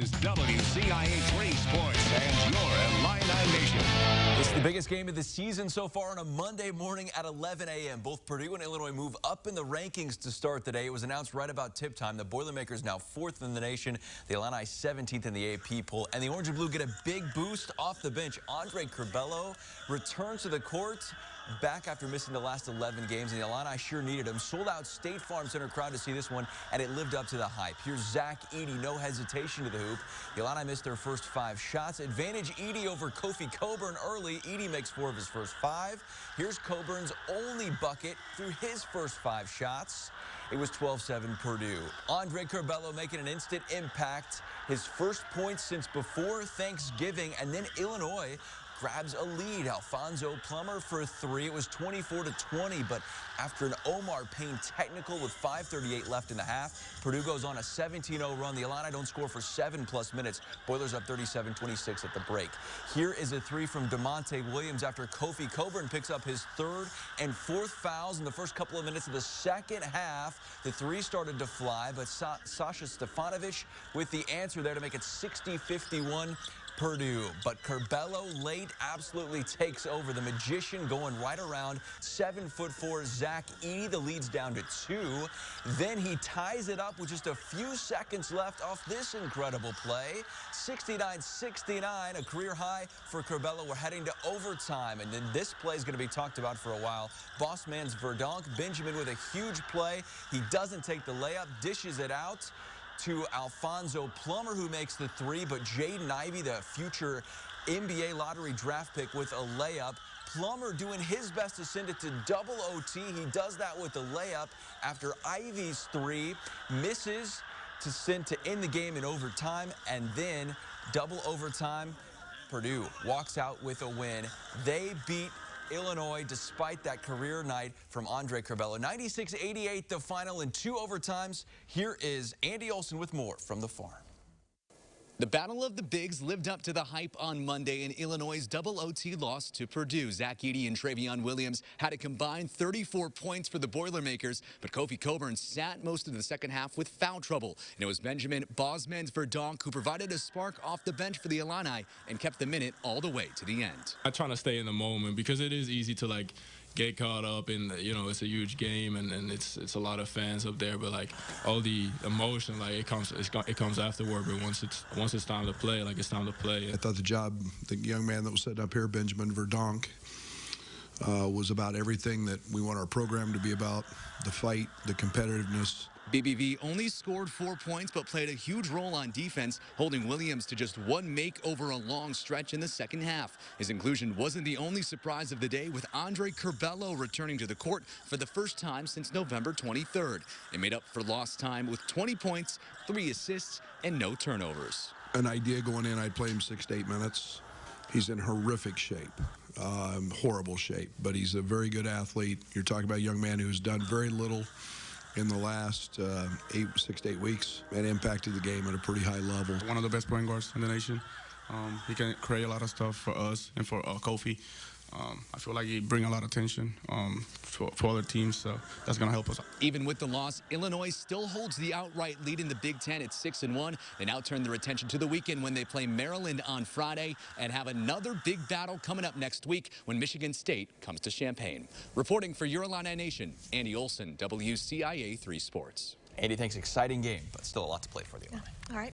is WCIA 3 Sports and your Illini Nation. It's the biggest game of the season so far on a Monday morning at 11 a.m. Both Purdue and Illinois move up in the rankings to start the day. It was announced right about tip time. The Boilermakers now 4th in the nation. The Illini 17th in the AP poll. And the Orange and Blue get a big boost off the bench. Andre Curbelo returns to the court back after missing the last 11 games, and the Illini sure needed him. Sold out State Farm Center crowd to see this one, and it lived up to the hype. Here's Zach Edey, no hesitation to the hoop. The Illini missed their first 5 shots. Advantage Edey over Kofi Coburn early. Edey makes 4 of his first 5. Here's Coburn's only bucket through his first 5 shots. It was 12-7 Purdue. Andre Curbelo making an instant impact. His first points since before Thanksgiving, and then Illinois grabs a lead. Alfonso Plummer for 3. It was 24-20, but after an Omar Payne technical with 5:38 left in the half, Purdue goes on a 17-0 run. The Illini don't score for 7+ minutes. Boilers up 37-26 at the break. Here is a 3 from DeMonte Williams after Kofi Coburn picks up his 3rd and 4th fouls in the first couple of minutes of the second half. The 3 started to fly, but Sasha Stefanovic with the answer there to make it 60-51. Purdue, but Curbelo late absolutely takes over. The magician going right around 7'4" Zach Edey. The lead's down to 2. Then he ties it up with just a few seconds left off this incredible play. 69-69, a career high for Curbelo. We're heading to overtime, and then this play is going to be talked about for a while. Boss man's Verdonk. Benjamin with a huge play. He doesn't take the layup, dishes it out to Alfonso Plummer, who makes the 3, but Jaden Ivey, the future NBA lottery draft pick, with a layup. Plummer doing his best to send it to double OT. He does that with a layup after Ivey's 3 misses to send to end the game in overtime, and then double overtime. Purdue walks out with a win. They beat Illinois despite that career night from Andre Curbelo. 96-88 the final in 2 overtimes. Here is Andy Olson with more from the farm. The Battle of the Bigs lived up to the hype on Monday in Illinois' double OT loss to Purdue. Zach Edey and Travion Williams had a combined 34 points for the Boilermakers, but Kofi Coburn sat most of the second half with foul trouble. And it was Benjamin Bosmans Verdonk who provided a spark off the bench for the Illini and kept the minute all the way to the end. I try to stay in the moment because it is easy to get caught up in, it's a huge game and it's a lot of fans up there, but all the emotion, it comes afterward. But once it's time to play, it's time to play. I thought the young man that was sitting up here, Benjamin Verdonk, was about everything that we want our program to be about: the fight, the competitiveness. BBV only scored 4 points, but played a huge role on defense, holding Williams to just 1 make over a long stretch in the second half. His inclusion wasn't the only surprise of the day, with Andre Curbelo returning to the court for the first time since November 23rd. It made up for lost time with 20 points, 3 assists, and no turnovers. An idea going in, I'd play him 6 to 8 minutes. He's in horrific shape, horrible shape, but he's a very good athlete. You're talking about a young man who's done very little in the last 6 to 8 weeks and impacted the game at a pretty high level. One of the best point guards in the nation. He can create a lot of stuff for us and for Kofi. I feel like he brings a lot of attention for other teams, so that's going to help us. Even with the loss, Illinois still holds the outright lead in the Big Ten at 6-1. They now turn their attention to the weekend when they play Maryland on Friday and have another big battle coming up next week when Michigan State comes to Champaign. Reporting for your Illini Nation, Andy Olson, WCIA 3 Sports. Andy, thanks. Exciting game, but still a lot to play for the Illini.